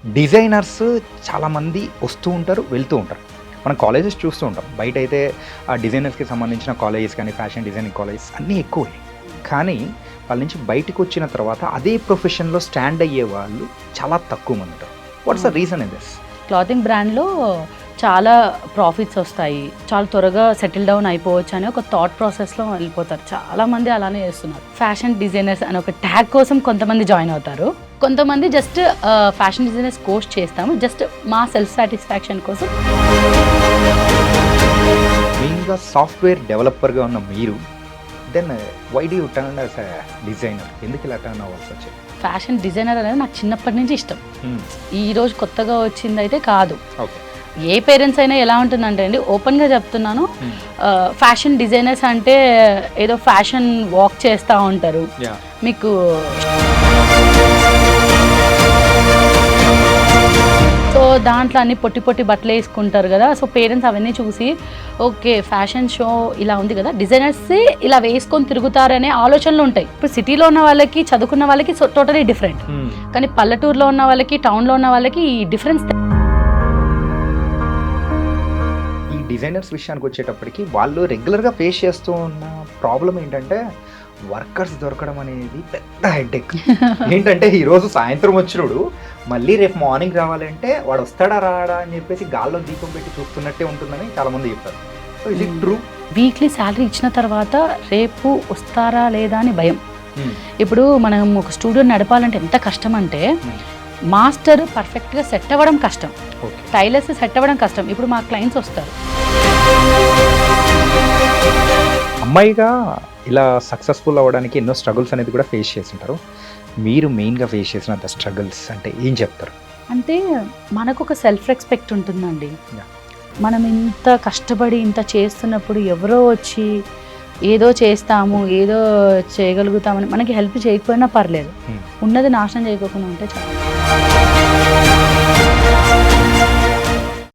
Designers చాలామంది వస్తూ ఉంటారు, వెళ్తూ ఉంటారు. మనం కాలేజెస్ చూస్తూ ఉంటాం. బయట అయితే ఆ డిజైనర్స్కి సంబంధించిన కాలేజెస్ కానీ ఫ్యాషన్ డిజైనింగ్ కాలేజెస్ అన్నీ ఎక్కువే. కానీ వాళ్ళ నుంచి బయటకు వచ్చిన తర్వాత అదే ప్రొఫెషన్లో స్టాండ్ అయ్యే వాళ్ళు చాలా తక్కువ మంది ఉంటారు. What's the reason in this? Clothing బ్రాండ్లో చాలా ప్రాఫిట్స్ వస్తాయి, చాలా త్వరగా సెటిల్ డౌన్ అయిపోవచ్చు అని ఒక థాట్ ప్రాసెస్లో వెళ్ళిపోతారు. చాలామంది అలానే చేస్తున్నారు. ఫ్యాషన్ డిజైనర్స్ అని ఒక ట్యాగ్ కోసం కొంతమంది జాయిన్ అవుతారు, కొంతమంది జస్ట్ ఫ్యాషన్ డిజైనర్స్ కోర్స్ చేస్తాము జస్ట్ మా సెల్ఫ్ సాటిస్ఫాక్షన్ కోసం. మెయిన్గా సాఫ్ట్వేర్ డెవలపర్గా ఉన్న మీరు then why do you turn as a designer? ఎందుకు ఇలా టర్న్ అవ్వాల్సి వచ్చింది? ఫ్యాషన్ డిజైనర్ అనేది నాకు చిన్నప్పటి నుంచి ఇష్టం. ఈరోజు కొత్తగా వచ్చింది అయితే కాదు. ఓకే. ఏ పేరెంట్స్ అయినా ఎలా ఉంటుందంటే అండి, ఓపెన్గా చెప్తున్నాను, ఫ్యాషన్ డిజైనర్స్ అంటే ఏదో ఫ్యాషన్ వాక్ చేస్తూ ఉంటారు. మీకు సో దాంట్లో అన్ని పొట్టి పొట్టి బట్టలు వేసుకుంటారు కదా. సో పేరెంట్స్ అవన్నీ చూసి ఓకే ఫ్యాషన్ షో ఇలా ఉంది కదా, డిజైనర్స్ ఇలా వేసుకొని తిరుగుతారనే ఆలోచనలు ఉంటాయి. ఇప్పుడు సిటీలో ఉన్న వాళ్ళకి, చదువుకున్న వాళ్ళకి టోటలీ డిఫరెంట్. కానీ పల్లెటూరులో ఉన్న వాళ్ళకి, టౌన్లో ఉన్న వాళ్ళకి ఈ డిఫరెన్స్. ఈ డిజైనర్స్ విషయానికి వచ్చేటప్పటికి వాళ్ళు రెగ్యులర్గా ఫేస్ చేస్తూ ఉన్న ప్రాబ్లం ఏంటంటే వర్కర్స్ దొరకడం అనేది పెద్ద హెడ్ఏక్. ఏంటంటే ఈరోజు సాయంత్రం వచ్చినప్పుడు మళ్ళీ రేపు మార్నింగ్ రావాలంటే వాడు వస్తాడా రాడా అని చెప్పేసి గాల్లో దీపం పెట్టి చూస్తున్నట్టే ఉంటుందని చాలామంది చెప్పారు. సో ఇది ట్రూ. వీక్లీ శాలరీ ఇచ్చిన తర్వాత రేపు వస్తారా లేదా అని భయం. ఇప్పుడు మనం ఒక స్టూడియో నడపాలంటే ఎంత కష్టం అంటే, మాస్టర్ పర్ఫెక్ట్గా సెట్ అవ్వడం కష్టం, టైలర్స్ సెట్ అవ్వడం కష్టం. ఇప్పుడు మా క్లయింట్స్ వస్తారు. అమ్మాయిగా ఇలా సక్సెస్ఫుల్ అవ్వడానికి ఎన్నో స్ట్రగుల్స్ అనేది కూడా ఫేస్ చేస్తుంటారు. మీరు మెయిన్గా ఫేస్ చేసినంత స్ట్రగుల్స్ అంటే ఏం చెప్తారు? అంటే మనకు ఒక సెల్ఫ్ రెస్పెక్ట్ ఉంటుందండి. మనం ఇంత కష్టపడి ఇంత చేస్తున్నప్పుడు ఎవరో వచ్చి ఏదో చేస్తాము, ఏదో చేయగలుగుతామని మనకి హెల్ప్ చేయకపోయినా పర్లేదు, ఉన్నది నాశనం చేయకుండా ఉంటే చాలు.